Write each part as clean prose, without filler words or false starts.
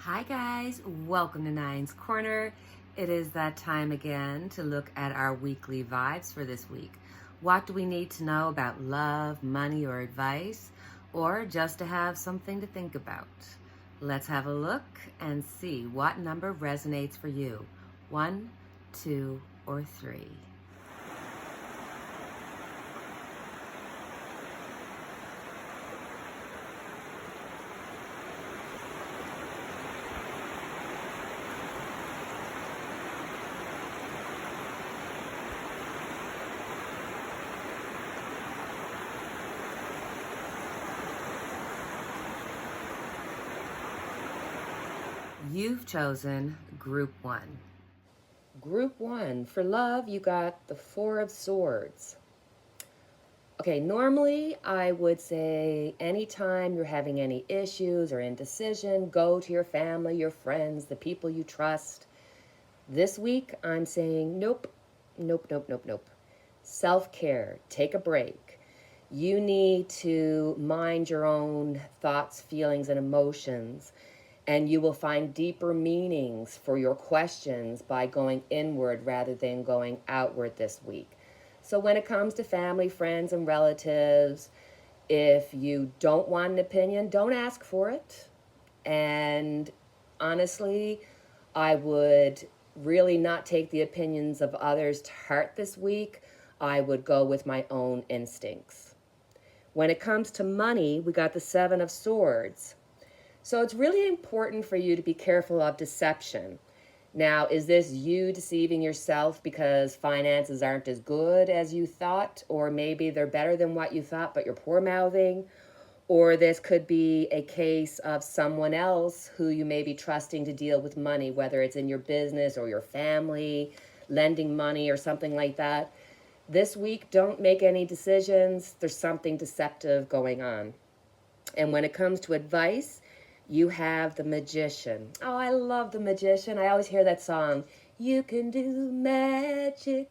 Hi guys, welcome to Nine's Corner. It is that time again to look at our weekly vibes for this week. What do we need to know about love, money, or advice, or just to have something to think about? Let's have a look and see what number resonates for you. 1, 2, or 3. You've chosen Group 1. Group 1, for love, you got the Four of Swords. Okay, normally I would say anytime you're having any issues or indecision, go to your family, your friends, the people you trust. This week I'm saying nope, nope, nope, nope, nope. Self-care, take a break. You need to mind your own thoughts, feelings, and emotions, and you will find deeper meanings for your questions by going inward rather than going outward this week. So when it comes to family, friends, and relatives, if you don't want an opinion, don't ask for it. And honestly, I would really not take the opinions of others to heart this week. I would go with my own instincts. When it comes to money, we got the Seven of Swords. So it's really important for you to be careful of deception. Now, is this you deceiving yourself because finances aren't as good as you thought, or maybe they're better than what you thought, but you're poor mouthing? Or this could be a case of someone else who you may be trusting to deal with money, whether it's in your business or your family, lending money or something like that. This week, don't make any decisions. There's something deceptive going on. And when it comes to advice, you have the Magician. Oh, I love the Magician. I always hear that song. You can do magic.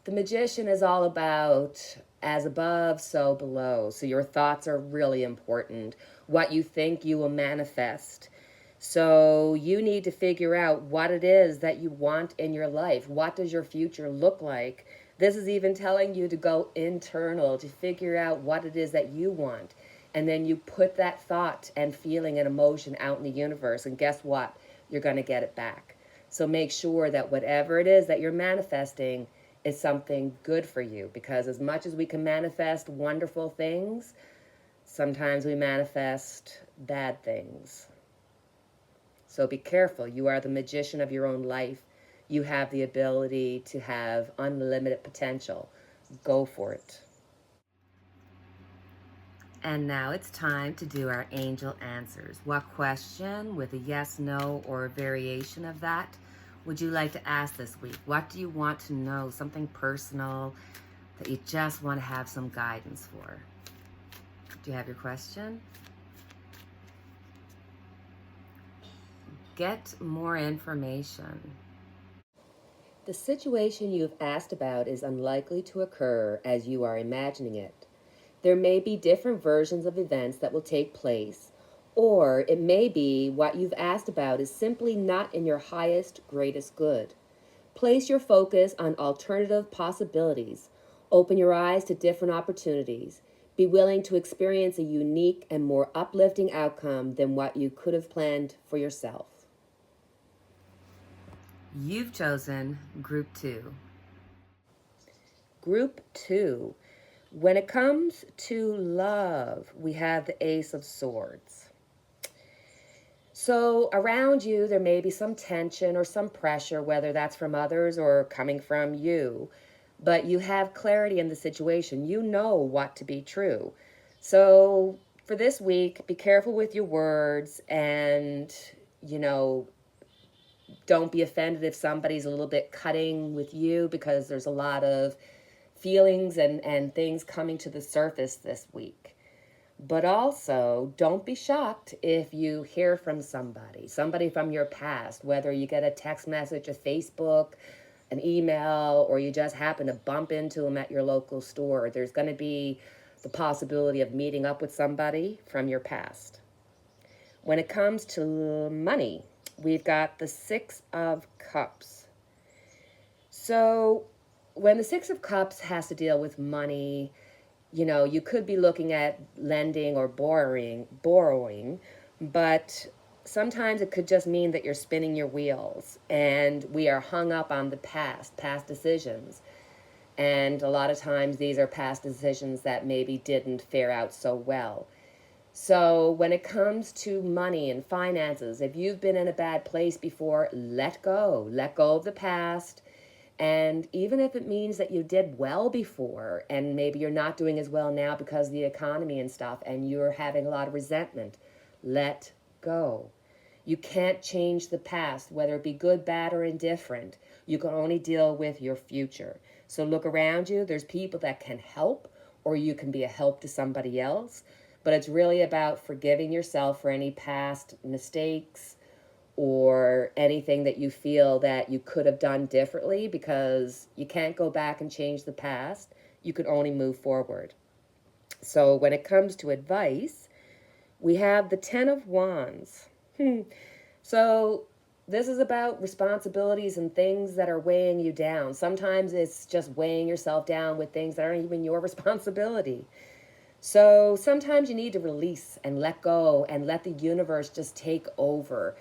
The Magician is all about as above, so below. So your thoughts are really important. What you think, you will manifest. So you need to figure out what it is that you want in your life. What does your future look like? This is even telling you to go internal, to figure out what it is that you want. And then you put that thought and feeling and emotion out in the universe. And guess what? You're going to get it back. So make sure that whatever it is that you're manifesting is something good for you. Because as much as we can manifest wonderful things, sometimes we manifest bad things. So be careful. You are the magician of your own life. You have the ability to have unlimited potential. Go for it. And now it's time to do our angel answers. What question with a yes, no, or a variation of that would you like to ask this week? What do you want to know? Something personal that you just want to have some guidance for. Do you have your question? Get more information. The situation you've asked about is unlikely to occur as you are imagining it. There may be different versions of events that will take place, or it may be what you've asked about is simply not in your highest, greatest good. Place your focus on alternative possibilities. Open your eyes to different opportunities. Be willing to experience a unique and more uplifting outcome than what you could have planned for yourself. You've chosen Group 2. Group 2. When it comes to love, we have the Ace of Swords. So around you, there may be some tension or some pressure, whether that's from others or coming from you. But you have clarity in the situation. You know what to be true. So for this week, be careful with your words and, don't be offended if somebody's a little bit cutting with you, because there's a lot of feelings and things coming to the surface this week. But also, don't be shocked if you hear from somebody from your past, whether you get a text message, a Facebook, an email, or you just happen to bump into them at your local store. There's going to be the possibility of meeting up with somebody from your past. When it comes to money, we've got the Six of Cups. So when the Six of Cups has to deal with money, you could be looking at lending or borrowing, but sometimes it could just mean that you're spinning your wheels and we are hung up on the past decisions. And a lot of times these are past decisions that maybe didn't fare out so well. So when it comes to money and finances, if you've been in a bad place before, let go. Let go of the past. And even if it means that you did well before and maybe you're not doing as well now because of the economy and stuff and you're having a lot of resentment, let go. You can't change the past, whether it be good, bad, or indifferent. You can only deal with your future. So look around you. There's people that can help, or you can be a help to somebody else. But it's really about forgiving yourself for any past mistakes or anything that you feel that you could have done differently, because you can't go back and change the past. You can only move forward. So when it comes to advice, we have the Ten of Wands. So this is about responsibilities and things that are weighing you down. Sometimes it's just weighing yourself down with things that aren't even your responsibility. So sometimes you need to release and let go and let the universe just take over.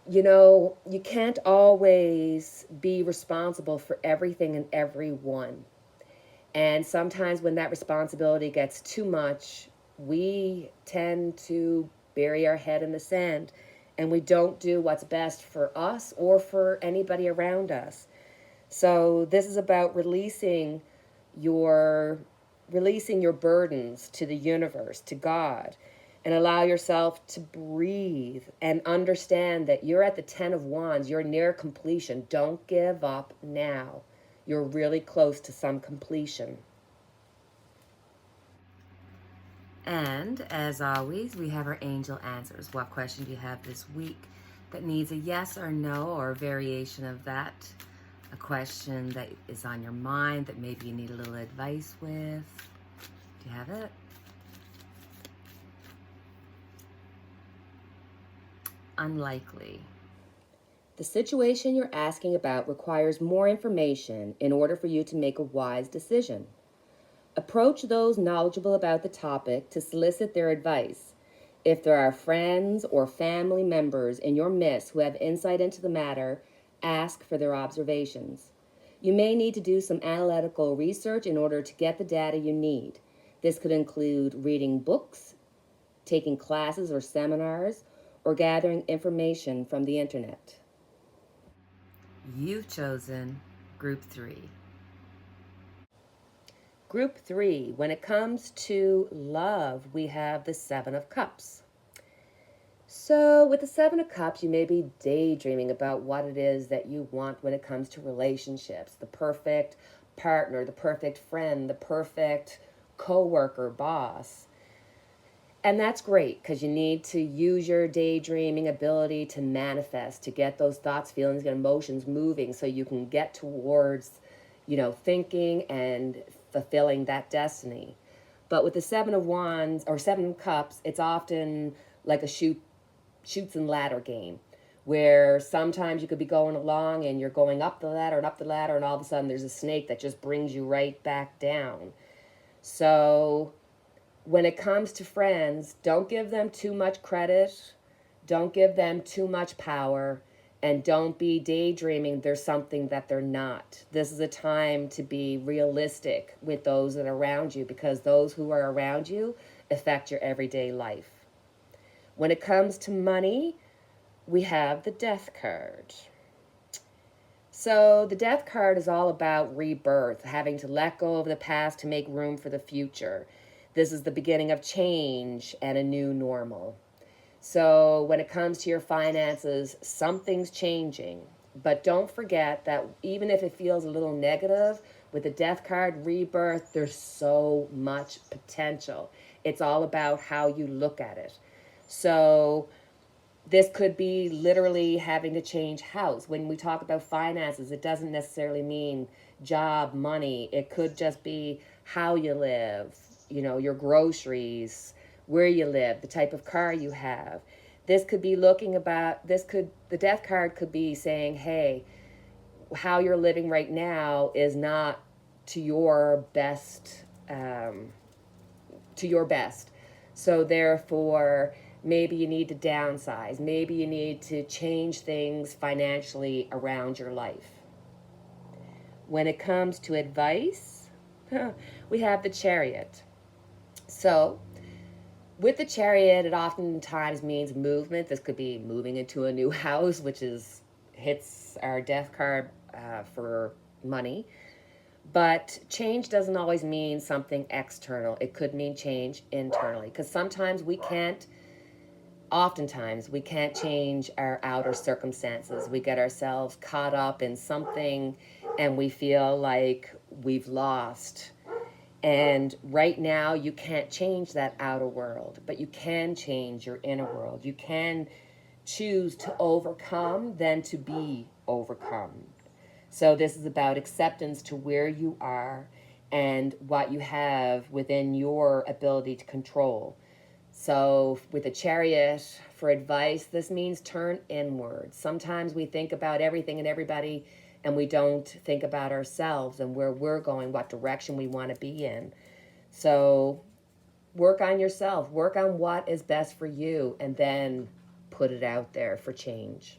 You can't always be responsible for everything and everyone. And sometimes when that responsibility gets too much, we tend to bury our head in the sand and we don't do what's best for us or for anybody around us. So this is about your releasing your burdens to the universe, to God, and allow yourself to breathe and understand that you're at the Ten of Wands. You're near completion. Don't give up now. You're really close to some completion. And as always, we have our angel answers. What question do you have this week that needs a yes or no or a variation of that? A question that is on your mind that maybe you need a little advice with. Do you have it? Unlikely. The situation you're asking about requires more information in order for you to make a wise decision. Approach those knowledgeable about the topic to solicit their advice. If there are friends or family members in your midst who have insight into the matter, ask for their observations. You may need to do some analytical research in order to get the data you need. This could include reading books, taking classes or seminars, or gathering information from the internet. You've chosen Group 3. Group 3, when it comes to love, we have the Seven of Cups. So with the Seven of Cups, you may be daydreaming about what it is that you want when it comes to relationships. The perfect partner, the perfect friend, the perfect co-worker, boss. And that's great, because you need to use your daydreaming ability to manifest, to get those thoughts, feelings, and emotions moving so you can get towards, thinking and fulfilling that destiny. But with the Seven of Wands or Seven of Cups, it's often like a shoots and ladder game, where sometimes you could be going along and you're going up the ladder and up the ladder, and all of a sudden there's a snake that just brings you right back down. So when it comes to friends, don't give them too much credit, don't give them too much power, and don't be daydreaming there's something that they're not. This is a time to be realistic with those that are around you, because those who are around you affect your everyday life. When it comes to money, we have the Death card. So the Death card is all about rebirth, having to let go of the past to make room for the future. This is the beginning of change and a new normal. So when it comes to your finances, something's changing. But don't forget that even if it feels a little negative, with the Death card, rebirth, there's so much potential. It's all about how you look at it. So this could be literally having to change house. When we talk about finances, it doesn't necessarily mean job, money. It could just be how you live, your groceries, where you live, the type of car you have. This could be the death card could be saying, hey, how you're living right now is not to your best, So therefore, maybe you need to downsize. Maybe you need to change things financially around your life. When it comes to advice, we have the Chariot. So with the Chariot, it oftentimes means movement. This could be moving into a new house, which hits our death card for money. But change doesn't always mean something external. It could mean change internally, because oftentimes we can't change our outer circumstances. We get ourselves caught up in something and we feel like we've lost. And right now you can't change that outer world, but you can change your inner world. You can choose to overcome than to be overcome. So this is about acceptance to where you are and what you have within your ability to control. So with a Chariot, for advice, this means turn inward. Sometimes we think about everything and everybody, and we don't think about ourselves and where we're going, what direction we want to be in. So work on yourself, work on what is best for you, and then put it out there for change.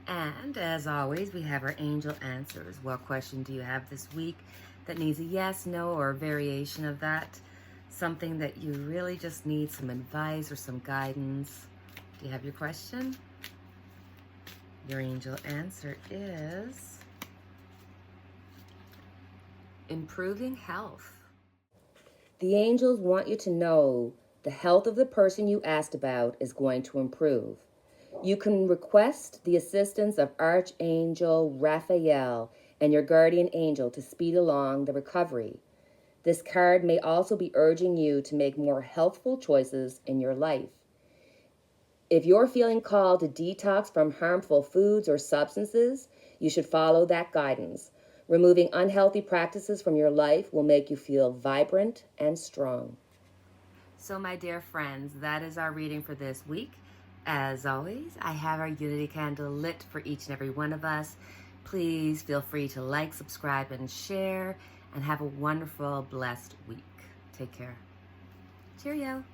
And as always, we have our angel answers. What question do you have this week that needs a yes, no, or a variation of that? Something that you really just need some advice or some guidance. Do you have your question? Your angel answer is improving health. The angels want you to know the health of the person you asked about is going to improve. You can request the assistance of Archangel Raphael and your guardian angel to speed along the recovery. This card may also be urging you to make more healthful choices in your life. If you're feeling called to detox from harmful foods or substances, you should follow that guidance. Removing unhealthy practices from your life will make you feel vibrant and strong. So, my dear friends, that is our reading for this week. As always, I have our Unity candle lit for each and every one of us. Please feel free to like, subscribe, and share, and have a wonderful, blessed week. Take care. Cheerio.